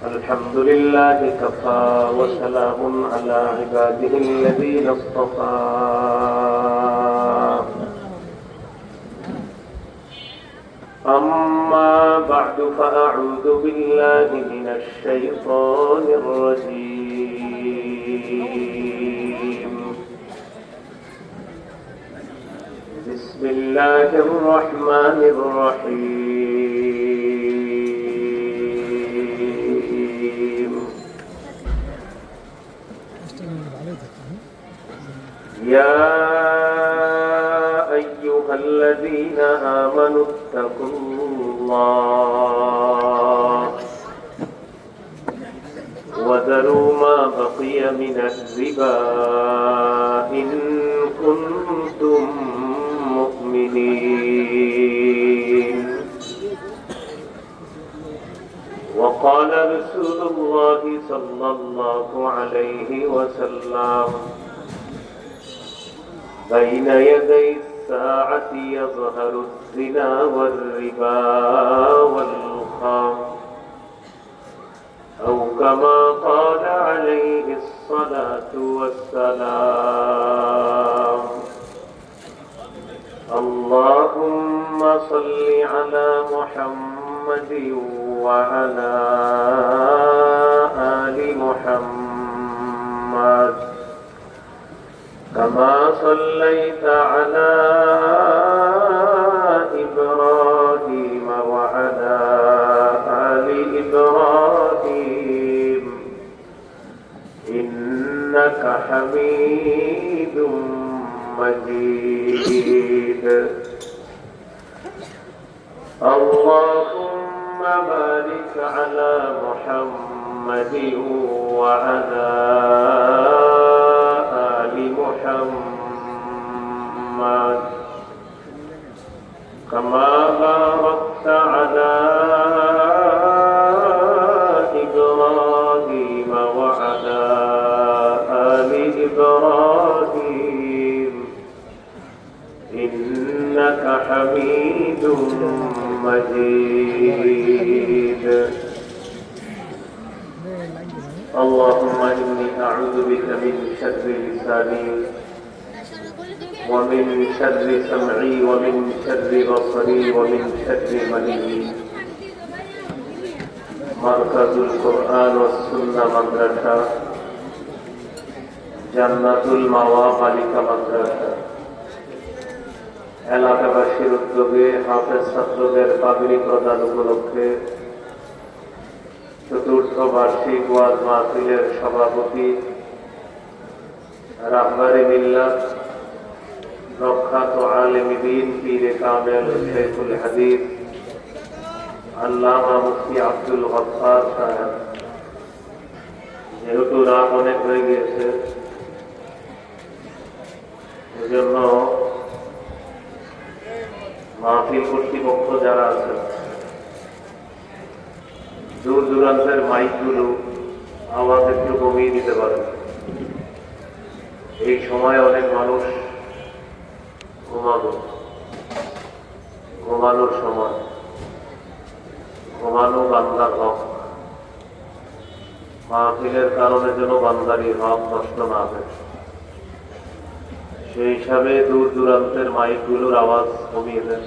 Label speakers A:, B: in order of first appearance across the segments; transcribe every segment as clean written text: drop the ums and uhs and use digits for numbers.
A: الحمد لله كفى وسلام على عباده الذين اصطفى أما بعد فأعوذ بالله من الشيطان الرجيم بسم الله الرحمن الرحيم يا أيها الذين آمنوا اتقوا الله وذروا ما بقي من الربا إن كنتم مؤمنين وقال رسول الله صلى الله عليه وسلم بين يدي الساعة يظهر الزنا والربا والخمر أو كما قال عليه الصلاة والسلام اللهم صل على محمد وعلى آل محمد كما صليت على إبراهيم وعلى آل إبراهيم إنك حميد مجيد اللهم بارك على محمد وعلى آل محمد كما باركت على إبراهيم وعلى آل إبراهيم إنك حميد مجيد اللهم إني أعوذ بك من شر لساني ومن شر سمعي ومن شر بصري ومن شر مني مركز القرآن والسنة مدرسة جنة المأوى বালিকা মাদ্রাসা এলাকাবাসীর উদ্যোগে হাফেজ ছাত্রদের পাগড়ি প্রদান উপলক্ষে চতুর্থ বার্ষিক ওয়াজ মাহফিলের সভাপতি রাহবারে মিল্লাত প্রখ্যাত আলেম দ্বীন পীরে কামেল শাইখুল হাদিস আল্লামা মুফতি আব্দুল গফফার সাহেব, যেহেতু রাত অনেক হয়ে গিয়েছে এজন্য মাহফিল কর্তৃপক্ষ যারা আছে দূর দূরান্তের মাইকগুলো আওয়াজ একটু কমিয়ে দিতে পারে। এই সময় অনেক মানুষ ঘুমানোর সময়, ঘুমানো বান্দার হক, মাহফিলের কারণে যেন বান্দারির হক নষ্ট না হয় সেই হিসাবে দূর দূরান্তের মাইকগুলোর আওয়াজ কমিয়ে দেন।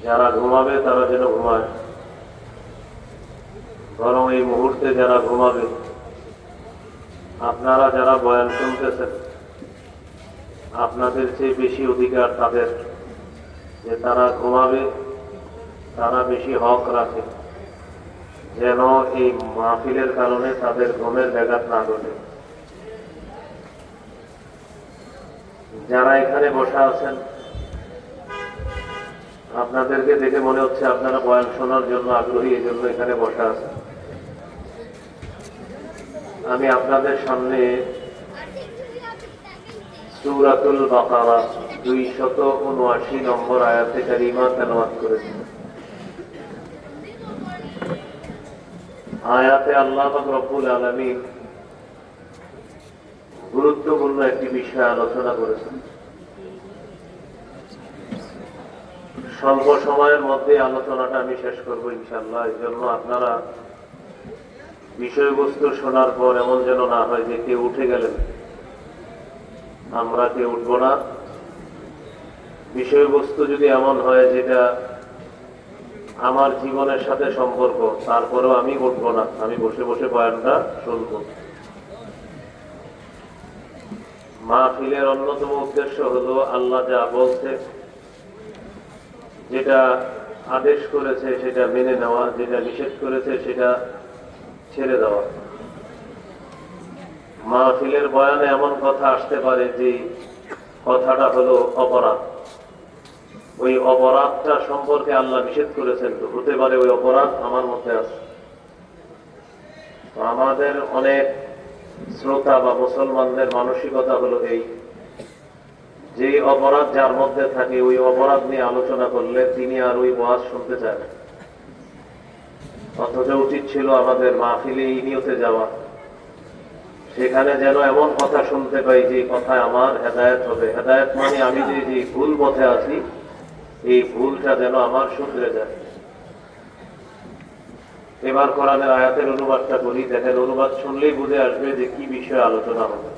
A: যারা ঘুমাবে তারা যেন ঘুমায়, বরং এই মুহূর্তে যারা ঘুমাবে আপনারা যারা বয়ান শুনতেছেন আপনাদের চেয়ে বেশি অধিকার তাদের, যে তারা ঘুমাবে, তারা বেশি হক রাখে যেন এই মাহফিলের কারণে তাদের ঘুমের ব্যাঘাত না ঘটে। যারা এখানে বসা আছেন আপনাদেরকে দেখে মনে হচ্ছে আপনারা বয়ান শোনার জন্য আগ্রহী, এই জন্য এখানে বসা আছেন। আমি আপনাদের সামনে সূরাতুল বাকারা 279 নম্বর আয়াতে কারিমা তেলাওয়াত করেছি। আয়াতে আল্লাহ পাক রব্বুল আলামিন গুরুত্বপূর্ণ একটি বিষয় আলোচনা করেছেন। স্বল্প সময়ের মধ্যে আলোচনাটা আমি শেষ করবো ইনশাআল্লাহ। এই জন্য আপনারা বিষয়বস্তু শোনার পর এমন যেন না হয় যে কেউ উঠে গেলেন। আমরা কেউ উঠবো না। বিষয়বস্তু যদি এমন হয় যেটা আমার জীবনের সাথে সম্পর্ক, তারপরেও আমি উঠবো না, আমি বসে বসে বয়ানটা শুনবো। মাহফিলের অন্যতম উদ্দেশ্য হলো আল্লাহ যা বলছে, যেটা আদেশ করেছে সেটা মেনে নেওয়া, যেটা নিষেধ করেছে সেটা ছেড়ে দেওয়া। মাহফিলের বয়ানে এমন কথা আসতে পারে যে কথাটা হলো অপরাধ, ওই অপরাধটা সম্পর্কে আল্লাহ নিষেধ করেছেন, তো হতে পারে ওই অপরাধ আমার মধ্যে আছে। আমাদের অনেক শ্রোতা বা মুসলমানদের মানসিকতা হলো এই, যে অপরাধ যার মধ্যে থাকে ওই অপরাধ নিয়ে আলোচনা করলে তিনি আর ওই ওয়াজ শুনতে চান। অথচ উচিত ছিল আমাদের মাহফিলে এই নিয়তে যাওয়া, সেখানে যেন এমন কথা শুনতে পাই যে কথায় আমার হেদায়েত হবে। হেদায়েত মানে আমি যে ভুল পথে আছি এই ভুলটা যেন আমার শুধরে যায়। এবার কোরআনের আয়াতের অনুবাদটা করি, দেখেন অনুবাদ শুনলেই বুঝে আসবে যে কি বিষয়ে আলোচনা হবে।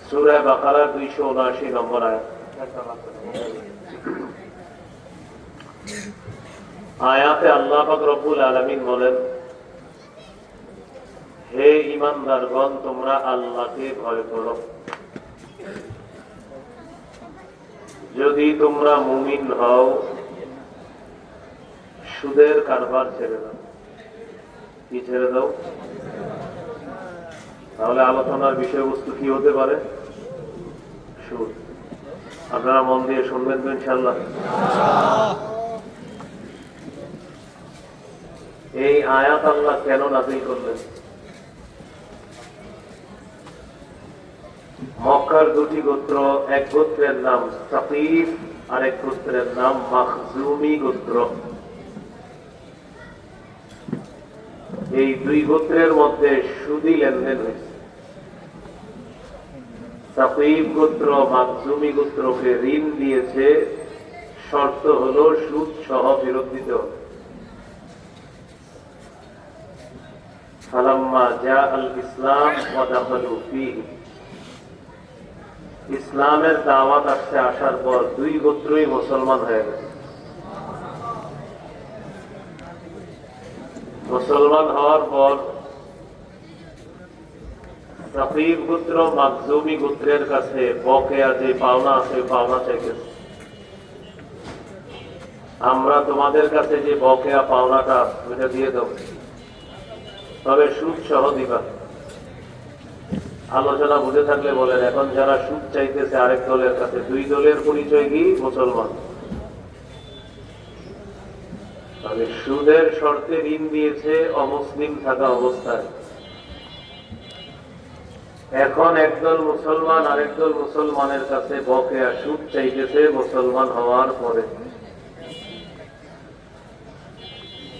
A: সূরা বাকারার 279 নম্বর আয়াত। আয়াতে আল্লাহ পাক রব্বুল আলামিন বলেন, হে ঈমানদারগণ, তোমরা আল্লাহকে ভয় করো, যদি তোমরা মুমিন হও, সুদের কারবার ছেড়ে দাও। কি ছেড়ে দাও? তাহলে আলোচনার বিষয়বস্তু কি হতে পারে? সুদ। আপনারা মন দিয়ে শুনবেন তো ইনশাআল্লাহ। এই আয়াত আল্লাহ কেন নাযিল করলেন? মক্কার দুটি গোত্র, এক গোত্রের নাম সাকিফ আর এক গোত্রের নাম মাখজুমি গোত্র। এই দুই গোত্রের মধ্যে সুদী লেনদেন হয়েছে। সাকিফ গোত্র মাখজুমি গোত্রকে ঋণ দিয়েছে, শর্ত হলো সুদ সহ ফেরত দিতে হবে। ফালাম্মা জাআল ইসলাম ওয়া দাখালু ফীহি, ইসলামের দাওয়াত আসছে, আসার পর দুই গোত্রই মুসলমান হয়ে গেছে। মুসলমান হওয়ার পর সাকিফ গোত্র মাখজুমি গোত্রের কাছে বকেয়া যে পাওনা আছে পাওনা চাইতেছে। আমরা তোমাদের কাছে যে বকেয়া পাওনাটা ওইটা দিয়ে দাও, তবে সুদ সহ দিবা। আলোচনা বুঝে থাকলে বলেন, এখন যারা সুদ চাইতেছে আরেক দলের কাছে, দুই দলের পরিচয় কি? মুসলমান। তবে সুদের শর্তে ঋণ দিয়েছে অমুসলিম থাকা অবস্থায়। এখন একদল মুসলমান আরেকদল মুসলমানের কাছে বকেয়া সুদ চাইতেছে মুসলমান হওয়ার পরে।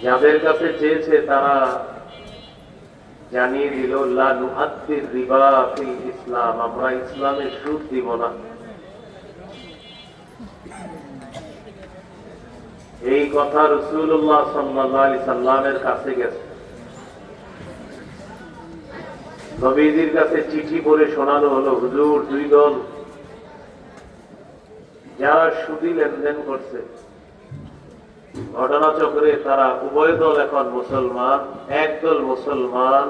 A: যাদের কাছে চেয়েছে তারা জানিয়ে দিল, লা নুআদ্দির রিবা ফিল ইসলাম, আমরা ইসলামে সুদ দিব না। এই কথা রাসূলুল্লাহ সাল্লাল্লাহু আলাইহি সাল্লামের কাছে গেছে। নবীজির কাছে চিঠি পড়ে শোনানো হলো, হুজুর, দুই দল যারা সুদী লেনদেন করছে, ঘটনাচক্রে তারা উভয় দল এখন মুসলমান। একদল মুসলমান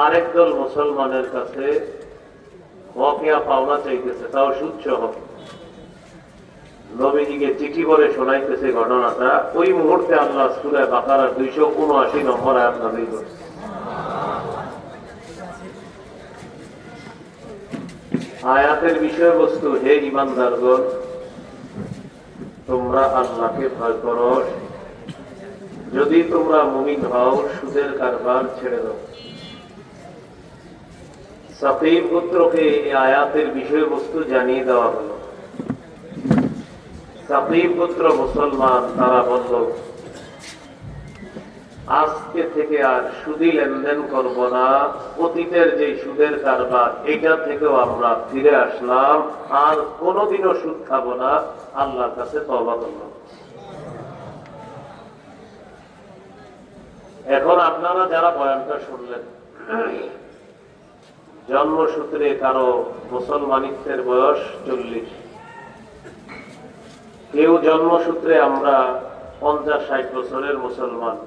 A: আরেক দল মুসলমানের কাছে বকেয়া পাওনা চাইতেছে, তাও সুদ সহ। নবীজিকে চিঠি করে শোনাইতেছে ঘটনাটা। ওই মুহূর্তে আল্লাহ সূরা বাকারার 279 নম্বর আয়াত নাযিল করেছে। আয়াতের বিষয়বস্তু, হে ঈমানদারগণ, তোমরা আল্লাহকে ভয় করো, যদি তোমরা মুমিন হও, সুদের কারবার ছেড়ে দাও। সাকিফ গোত্রকে এই আয়াতের বিষয়বস্তু জানিয়ে দেওয়া হলো। সাকিফ গোত্র মুসলমান, তারা বলল, আজকে থেকে আর সুদী লেনদেন করব না, অতীতের যে সুদের কারবার এটা থেকেও আমরা ফিরে আসলাম, আর কোনোদিনও সুদ খাবো না, আল্লাহর কাছে তওবা করলাম। এখন আপনারা যারা বয়ানটা শুনলেন, জন্মসূত্রে কারো মুসলমানিত্বের বয়স 40, কেউ জন্মসূত্রে আমরা 50-60 বছরের মুসলমান,